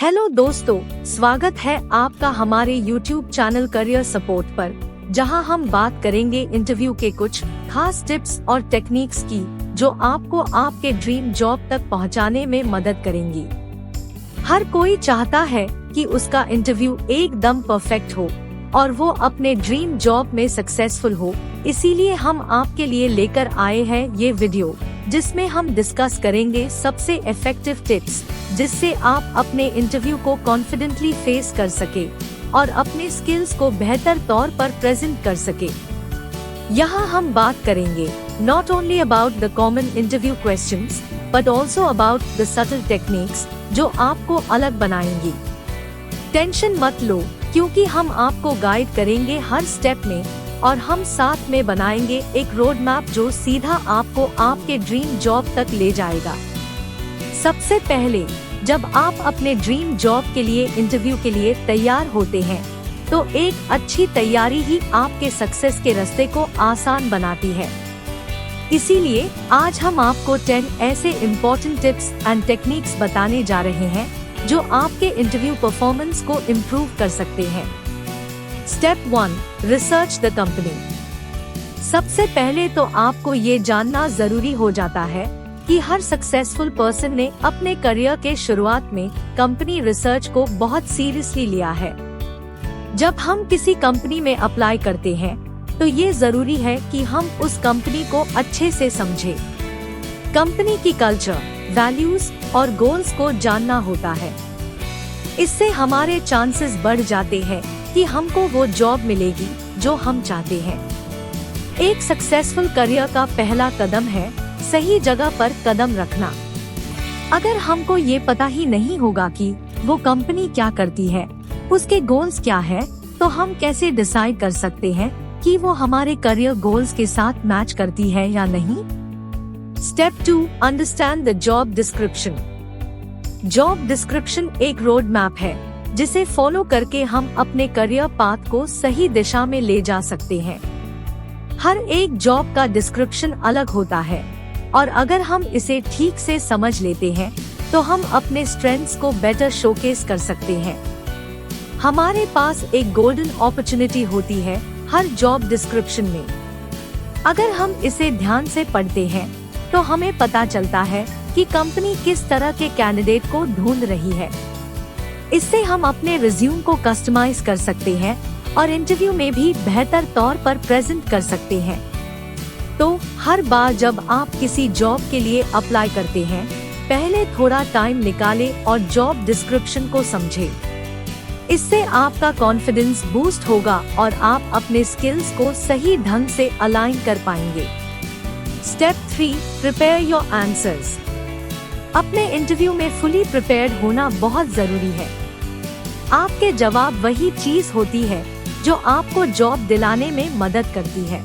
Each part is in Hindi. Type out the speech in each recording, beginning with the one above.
हेलो दोस्तों, स्वागत है आपका हमारे YouTube चैनल करियर सपोर्ट पर, जहां हम बात करेंगे इंटरव्यू के कुछ खास टिप्स और टेक्निक्स की जो आपको आपके ड्रीम जॉब तक पहुंचाने में मदद करेंगी। हर कोई चाहता है कि उसका इंटरव्यू एकदम परफेक्ट हो और वो अपने ड्रीम जॉब में सक्सेसफुल हो। इसीलिए हम आपके लिए लेकर आए हैं ये वीडियो, जिसमें हम डिस्कस करेंगे सबसे इफेक्टिव टिप्स जिससे आप अपने इंटरव्यू को कॉन्फिडेंटली फेस कर सके और अपने स्किल्स को बेहतर तौर पर प्रेजेंट कर सके। यहाँ हम बात करेंगे not only about the common interview questions but also about the subtle techniques जो आपको अलग बनाएंगी। टेंशन मत लो, क्योंकि हम आपको गाइड करेंगे हर स्टेप में और हम साथ में बनाएंगे एक रोड मैप जो सीधा आपको आपके ड्रीम जॉब तक ले जाएगा। सबसे पहले, जब आप अपने ड्रीम जॉब के लिए इंटरव्यू के लिए तैयार होते हैं, तो एक अच्छी तैयारी ही आपके सक्सेस के रास्ते को आसान बनाती है। इसीलिए आज हम आपको 10 ऐसे इम्पोर्टेंट टिप्स एंड टेक्निक्स बताने जा रहे हैं जो आपके इंटरव्यू परफॉर्मेंस को इम्प्रूव कर सकते हैं। Step 1, research the company. सबसे पहले तो आपको ये जानना जरूरी हो जाता है कि हर सक्सेसफुल पर्सन ने अपने करियर के शुरुआत में कंपनी रिसर्च को बहुत सीरियसली लिया है। जब हम किसी कंपनी में अप्लाई करते हैं, तो ये जरूरी है कि हम उस कंपनी को अच्छे से समझें। कंपनी की कल्चर, वैल्यूज और गोल्स को जानना होता है। इससे हमारे चांसेस बढ़ जाते हैं कि हमको वो जॉब मिलेगी जो हम चाहते हैं। एक सक्सेसफुल करियर का पहला कदम है सही जगह पर कदम रखना। अगर हमको ये पता ही नहीं होगा कि वो कंपनी क्या करती है, उसके गोल्स क्या है, तो हम कैसे डिसाइड कर सकते हैं कि वो हमारे करियर गोल्स के साथ मैच करती है या नहीं। Step 2, understand the job description. Job description एक रोड मैप है जिसे फॉलो करके हम अपने करियर पाथ को सही दिशा में ले जा सकते हैं। हर एक जॉब का डिस्क्रिप्शन अलग होता है और अगर हम इसे ठीक से समझ लेते हैं, तो हम अपने स्ट्रेंथ्स को बेटर शोकेस कर सकते हैं। हमारे पास एक गोल्डन अपॉर्चुनिटी होती है हर जॉब डिस्क्रिप्शन में। अगर हम इसे ध्यान से पढ़ते हैं, तो हमें पता चलता है कि कंपनी किस तरह के कैंडिडेट को ढूंढ रही है। इससे हम अपने रिज्यूम को कस्टमाइज कर सकते हैं और इंटरव्यू में भी बेहतर तौर पर प्रेजेंट कर सकते हैं। तो हर बार जब आप किसी जॉब के लिए अप्लाई करते हैं, पहले थोड़ा टाइम निकालें और जॉब डिस्क्रिप्शन को समझें। इससे आपका कॉन्फिडेंस बूस्ट होगा और आप अपने स्किल्स को सही ढंग से अलाइन कर पाएंगे। Step 3, prepare your answers. अपने इंटरव्यू में फुली प्रिपेयर्ड होना बहुत जरूरी है। आपके जवाब वही चीज होती है जो आपको जॉब दिलाने में मदद करती है।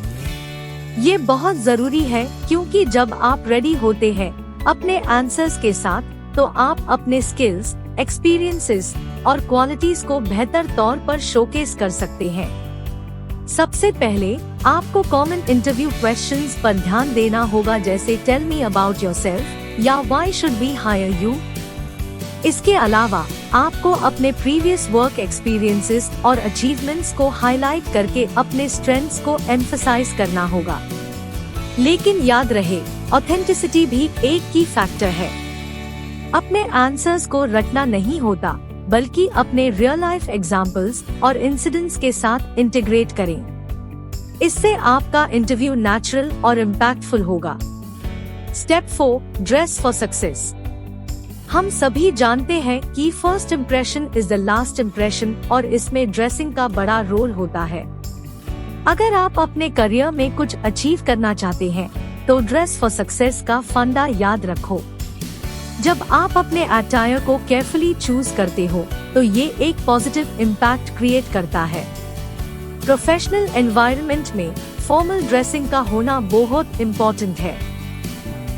ये बहुत जरूरी है, क्योंकि जब आप रेडी होते हैं अपने आंसर्स के साथ, तो आप अपने स्किल्स, एक्सपीरियंसेस और क्वालिटीज को बेहतर तौर पर शोकेस कर सकते हैं। सबसे पहले आपको कॉमन इंटरव्यू क्वेश्चंस पर ध्यान देना होगा, जैसे टेल मी अबाउट योरसेल्फ या why should we hire you. इसके अलावा आपको अपने प्रीवियस वर्क एक्सपीरियंसेस और अचीवमेंट्स को हाईलाइट करके अपने स्ट्रेंथ्स को एम्फसाइज करना होगा। लेकिन याद रहे, ऑथेंटिसिटी भी एक की फैक्टर है। अपने आंसर्स को रटना नहीं होता, बल्कि अपने रियल लाइफ एग्जाम्पल्स और इंसिडेंट्स के साथ इंटीग्रेट करें। इससे आपका इंटरव्यू नेचुरल और इम्पैक्टफुल होगा। Step 4, dress for success. हम सभी जानते हैं कि first impression is the last impression और इसमें ड्रेसिंग का बड़ा रोल होता है। अगर आप अपने करियर में कुछ अचीव करना चाहते हैं, तो ड्रेस फॉर सक्सेस का फंडा याद रखो। जब आप अपने अटायर को केयरफुली चूज करते हो, तो ये एक पॉजिटिव इम्पैक्ट क्रिएट करता है। प्रोफेशनल एनवायरनमेंट में फॉर्मल ड्रेसिंग का होना बहुत इम्पोर्टेंट है।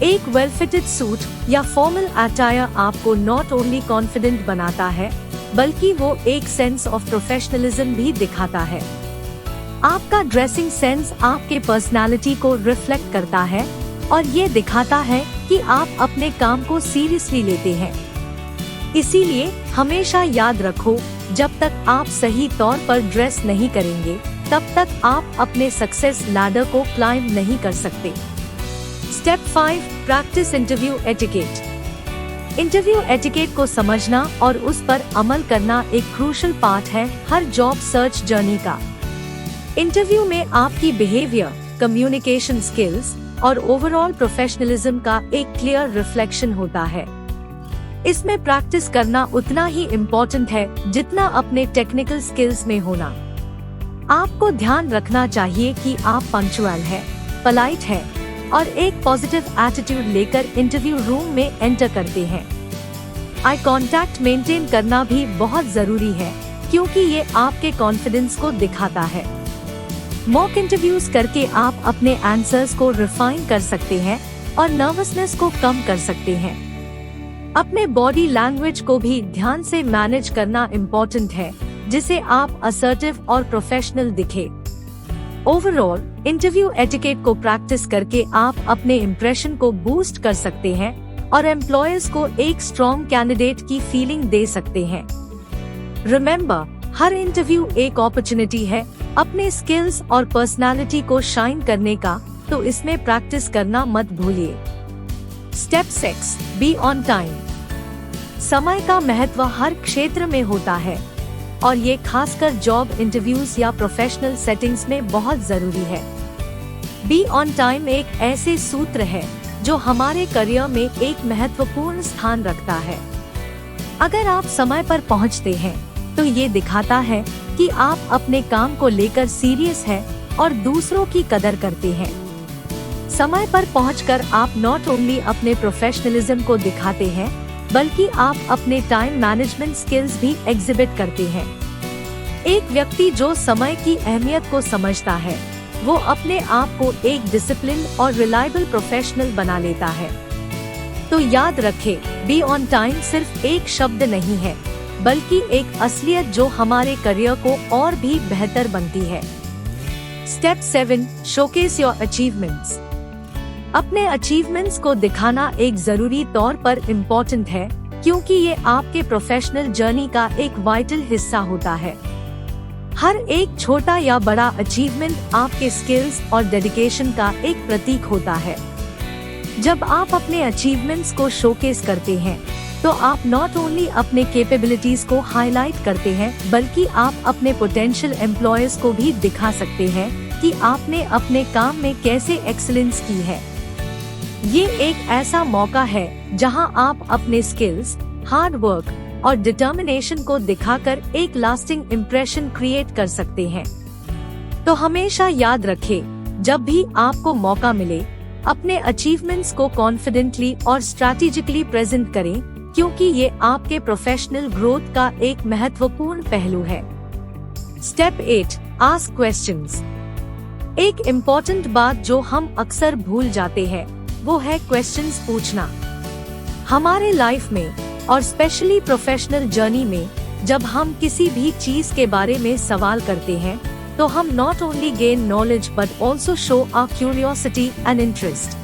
एक वेल फिटेड सूट या फॉर्मल अटायर आपको नॉट ओनली कॉन्फिडेंट बनाता है, बल्कि वो एक सेंस ऑफ प्रोफेशनलिज्म भी दिखाता है। आपका ड्रेसिंग सेंस आपके पर्सनालिटी को रिफ्लेक्ट करता है और ये दिखाता है कि आप अपने काम को सीरियसली लेते हैं। इसीलिए हमेशा याद रखो, जब तक आप सही तौर पर ड्रेस नहीं करेंगे, तब तक आप अपने सक्सेस लैडर को क्लाइंब नहीं कर सकते। Step 5, practice interview etiquette. Interview etiquette को समझना और उस पर अमल करना एक क्रूशियल पार्ट है हर जॉब सर्च जर्नी का। इंटरव्यू में आपकी बिहेवियर, कम्युनिकेशन स्किल्स और ओवरऑल प्रोफेशनलिज्म का एक क्लियर रिफ्लेक्शन होता है। इसमें प्रैक्टिस करना उतना ही इम्पोर्टेंट है जितना अपने टेक्निकल स्किल्स में होना। आपको ध्यान रखना चाहिए कि आप पंक्चुअल है, पोलाइट है और एक पॉजिटिव एटीट्यूड लेकर इंटरव्यू रूम में एंटर करते हैं। आई कांटेक्ट मेंटेन करना भी बहुत जरूरी है, क्योंकि ये आपके कॉन्फिडेंस को दिखाता है। मॉक इंटरव्यूज करके आप अपने आंसर्स को रिफाइन कर सकते हैं और नर्वसनेस को कम कर सकते हैं। अपने बॉडी लैंग्वेज को भी ध्यान से मैनेज करना इम्पोर्टेंट है, जिसे आप असर्टिव और प्रोफेशनल दिखे। ओवरऑल इंटरव्यू एटिकेट को प्रैक्टिस करके आप अपने इम्प्रेशन को बूस्ट कर सकते हैं और एम्प्लॉयर्स को एक स्ट्रॉन्ग कैंडिडेट की फीलिंग दे सकते हैं। रिमेम्बर, हर इंटरव्यू एक अपॉर्चुनिटी है अपने स्किल्स और पर्सनालिटी को शाइन करने का, तो इसमें प्रैक्टिस करना मत भूलिए। Step 6, be on time. समय का महत्व हर क्षेत्र में होता है और ये खासकर जॉब इंटरव्यूज या प्रोफेशनल सेटिंग्स में बहुत जरूरी है। बी ऑन टाइम एक ऐसे सूत्र है जो हमारे करियर में एक महत्वपूर्ण स्थान रखता है। अगर आप समय पर पहुंचते हैं, तो ये दिखाता है कि आप अपने काम को लेकर सीरियस हैं और दूसरों की कदर करते हैं। समय पर पहुंचकर आप नॉट ओनली अपने प्रोफेशनलिज्म को दिखाते हैं, बल्कि आप अपने टाइम मैनेजमेंट स्किल्स भी एग्जिबिट करते हैं। एक व्यक्ति जो समय की अहमियत को समझता है, वो अपने आप को एक डिसिप्लिन और रिलायबल प्रोफेशनल बना लेता है। तो याद रखें, बी ऑन टाइम सिर्फ एक शब्द नहीं है, बल्कि एक असलियत जो हमारे करियर को और भी बेहतर बनती है। Step 7, showcase your achievements. अपने अचीवमेंट्स को दिखाना एक जरूरी तौर पर इम्पोर्टेंट है, क्योंकि ये आपके प्रोफेशनल जर्नी का एक वाइटल हिस्सा होता है। हर एक छोटा या बड़ा अचीवमेंट आपके स्किल्स और डेडिकेशन का एक प्रतीक होता है। जब आप अपने अचीवमेंट्स को शोकेस करते हैं, तो आप नॉट ओनली अपने कैपेबिलिटीज को हाईलाइट करते हैं, बल्कि आप अपने पोटेंशियल एम्प्लॉयर्स को भी दिखा सकते हैं कि आपने अपने काम में कैसे एक्सीलेंस की है। ये एक ऐसा मौका है जहां आप अपने स्किल्स, हार्ड वर्क और डिटर्मिनेशन को दिखाकर एक लास्टिंग इम्प्रेशन क्रिएट कर सकते हैं। तो हमेशा याद रखें, जब भी आपको मौका मिले, अपने अचीवमेंट्स को कॉन्फिडेंटली और स्ट्रैटेजिकली प्रेजेंट करें, क्योंकि ये आपके प्रोफेशनल ग्रोथ का एक महत्वपूर्ण पहलू है। Step 8, ask questions. एक इम्पोर्टेंट बात जो हम अक्सर भूल जाते हैं, वो है क्वेश्चंस पूछना। हमारे लाइफ में और स्पेशली प्रोफेशनल जर्नी में, जब हम किसी भी चीज के बारे में सवाल करते हैं, तो हम not only gain knowledge but also show our curiosity and interest.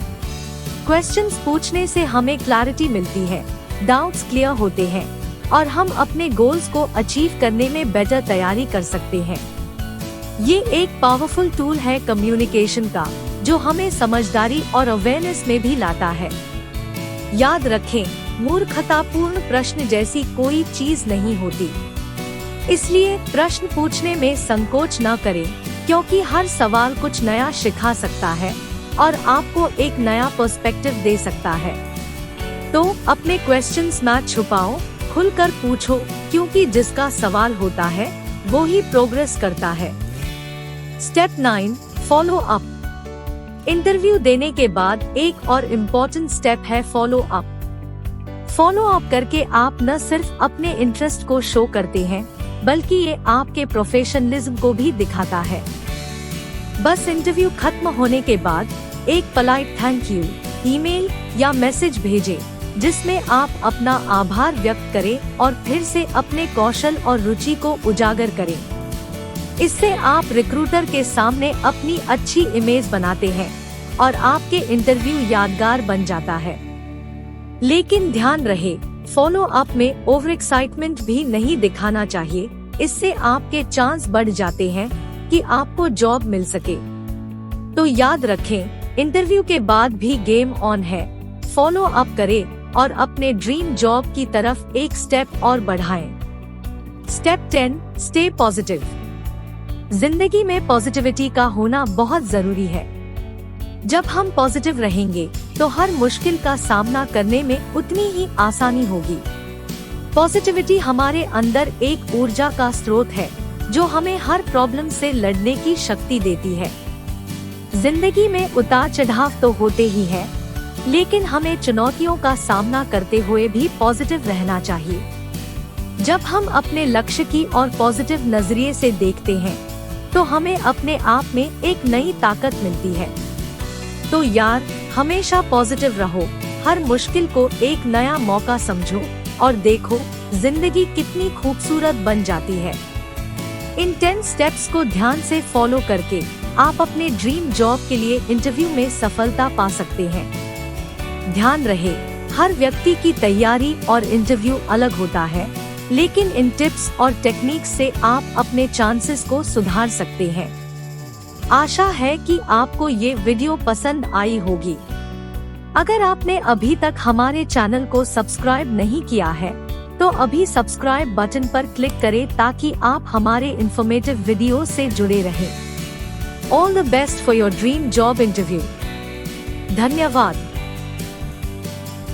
Questions पूछने से हमें क्लैरिटी मिलती है, डाउट्स क्लियर होते हैं और हम अपने गोल्स को अचीव करने में बेटर तैयारी कर सकते हैं। ये एक पावरफुल टूल है कम्युनिकेशन का, जो हमें समझदारी और अवेयरनेस में भी लाता है। याद रखें, मूर्खतापूर्ण प्रश्न जैसी कोई चीज नहीं होती। इसलिए प्रश्न पूछने में संकोच न करें, क्योंकि हर सवाल कुछ नया सिखा सकता है और आपको एक नया पर्सपेक्टिव दे सकता है। तो अपने क्वेश्चंस मत छुपाओ, खुलकर पूछो, क्योंकि जिसका सवाल होता है वो ही प्रोग्रेस करता है। Step 9, follow up. इंटरव्यू देने के बाद एक और इम्पोर्टेंट स्टेप है फॉलो अप। फॉलो अप करके आप न सिर्फ अपने इंटरेस्ट को शो करते हैं, बल्कि ये आपके प्रोफेशनलिज्म को भी दिखाता है। बस इंटरव्यू खत्म होने के बाद एक पोलाइट थैंक यू ईमेल या मैसेज भेजें, जिसमें आप अपना आभार व्यक्त करें और फिर से अपने कौशल और रुचि को उजागर करें। इससे आप रिक्रूटर के सामने अपनी अच्छी इमेज बनाते हैं और आपके इंटरव्यू यादगार बन जाता है। लेकिन ध्यान रहे, फॉलो अप में ओवर एक्साइटमेंट भी नहीं दिखाना चाहिए, इससे आपके चांस बढ़ जाते हैं कि आपको जॉब मिल सके। तो याद रखें, इंटरव्यू के बाद भी गेम ऑन है। फॉलो अप करें और अपने ड्रीम जॉब की तरफ एक स्टेप और बढ़ाएं। Step 10, stay positive. जिंदगी में पॉजिटिविटी का होना बहुत जरूरी है। जब हम पॉजिटिव रहेंगे तो हर मुश्किल का सामना करने में उतनी ही आसानी होगी। पॉजिटिविटी हमारे अंदर एक ऊर्जा का स्रोत है जो हमें हर प्रॉब्लम से लड़ने की शक्ति देती है। जिंदगी में उतार चढ़ाव तो होते ही है, लेकिन हमें चुनौतियों का सामना करते हुए भी पॉजिटिव रहना चाहिए। जब हम अपने लक्ष्य की और पॉजिटिव नजरिए से देखते हैं तो हमें अपने आप में एक नई ताकत मिलती है। तो यार, हमेशा पॉजिटिव रहो, हर मुश्किल को एक नया मौका समझो और देखो जिंदगी कितनी खूबसूरत बन जाती है। इन 10 स्टेप्स को ध्यान से फॉलो करके आप अपने ड्रीम जॉब के लिए इंटरव्यू में सफलता पा सकते हैं। ध्यान रहे, हर व्यक्ति की तैयारी और इंटरव्यू अलग होता है, लेकिन इन टिप्स और टेक्निक्स से आप अपने चांसेस को सुधार सकते हैं। आशा है कि आपको ये वीडियो पसंद आई होगी। अगर आपने अभी तक हमारे चैनल को सब्सक्राइब नहीं किया है तो अभी सब्सक्राइब बटन पर क्लिक करें ताकि आप हमारे इंफॉर्मेटिव वीडियो से जुड़े रहें। All the best for your dream job interview. धन्यवाद।